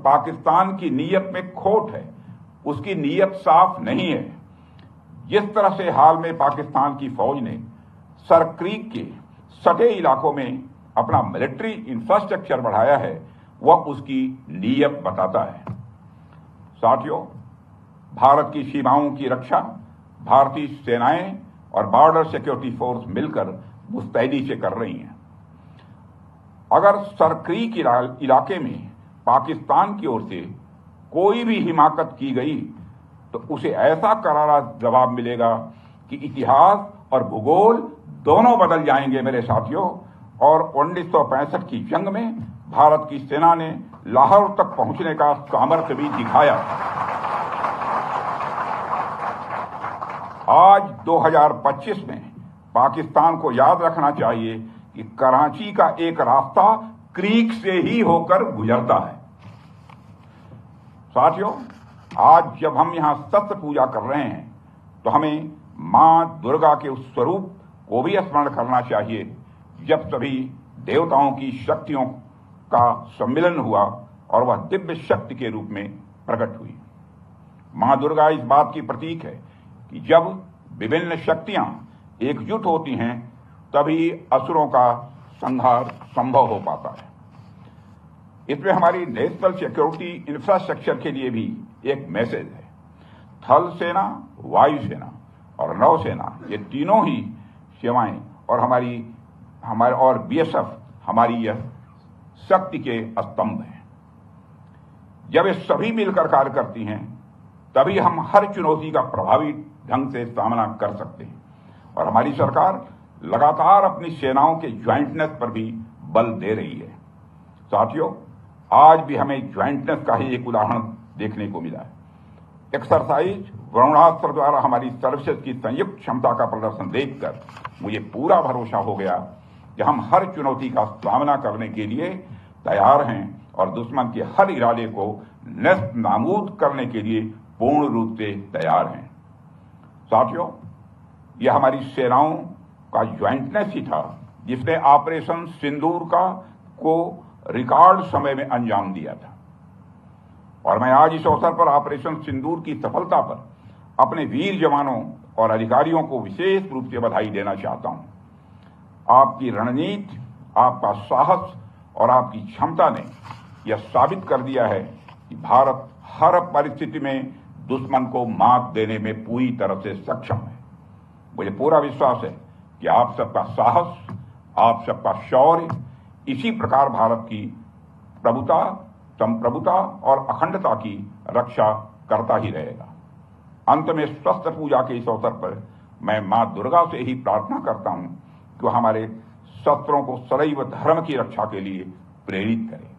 पाकिस्तान की नीयत में खोट है, उसकी नीयत साफ नहीं है। जिस तरह से हाल में पाकिस्तान की फौज ने सर क्रीक के सटे इलाकों में अपना मिलिट्री इंफ्रास्ट्रक्चर बढ़ाया है, वह उसकी नीयत बताता है। साथियों, भारत की सीमाओं की रक्षा भारतीय सेनाएं और बॉर्डर सिक्योरिटी फोर्स मिलकर मुस्तैदी से कर रही हैं। अगर सर क्रीक इलाके में पाकिस्तान की ओर से कोई भी हिमाकत की गई तो उसे ऐसा करारा जवाब मिलेगा कि इतिहास और भूगोल दोनों बदल जाएंगे मेरे साथियों। और 1965 की जंग में भारत की सेना ने लाहौर तक पहुंचने का सामर्थ्य भी दिखाया। आज 2025 में पाकिस्तान को याद रखना चाहिए कि कराची का एक रास्ता क्रीक से ही होकर गुजरता है। साथियों, आज जब हम यहां सत्य पूजा कर रहे हैं तो हमें मां दुर्गा के उस स्वरूप को भी स्मरण करना चाहिए जब सभी देवताओं की शक्तियों का सम्मिलन हुआ और वह दिव्य शक्ति के रूप में प्रकट हुई। मां दुर्गा इस बात की प्रतीक है कि जब विभिन्न शक्तियां एकजुट होती हैं तभी असुरों का संहार संभव हो पाता है। इसमें हमारी नेशनल सिक्योरिटी इंफ्रास्ट्रक्चर के लिए भी एक मैसेज है। थल सेना, वायुसेना और नौसेना, ये तीनों ही सेवाएं और हमारे और बीएसएफ हमारी यह शक्ति के स्तंभ हैं। जब ये सभी मिलकर कार्य करती हैं तभी हम हर चुनौती का प्रभावी ढंग से सामना कर सकते हैं। और हमारी सरकार लगातार अपनी सेनाओं के ज्वाइंटनेस पर भी बल दे रही है। साथियों, आज भी हमें ज्वाइंटनेस का ही एक उदाहरण देखने को मिला है। एक्सरसाइज वरुणास्त्र द्वारा हमारी सर्विसेज की संयुक्त क्षमता का प्रदर्शन देखकर मुझे पूरा भरोसा हो गया कि हम हर चुनौती का सामना करने के लिए तैयार हैं और दुश्मन के हर इरादे को नेस्त नाबूद करने के लिए पूर्ण रूप से तैयार हैं। साथियों, यह हमारी सेनाओं का ज्वाइंटनेस ही था जिसने ऑपरेशन सिंदूर को रिकॉर्ड समय में अंजाम दिया था। और मैं आज इस अवसर पर ऑपरेशन सिंदूर की सफलता पर अपने वीर जवानों और अधिकारियों को विशेष रूप से बधाई देना चाहता हूं। आपकी रणनीति, आपका साहस और आपकी क्षमता ने यह साबित कर दिया है कि भारत हर परिस्थिति में दुश्मन को मात देने में पूरी तरह से सक्षम है। मुझे पूरा विश्वास है कि आप सबका साहस, आप सबका शौर्य इसी प्रकार भारत की प्रभुता, संप्रभुता और अखंडता की रक्षा करता ही रहेगा। अंत में स्वस्थ पूजा के इस अवसर पर मैं मां दुर्गा से ही प्रार्थना करता हूं कि वह हमारे शस्त्रों को सदैव धर्म की रक्षा के लिए प्रेरित करें।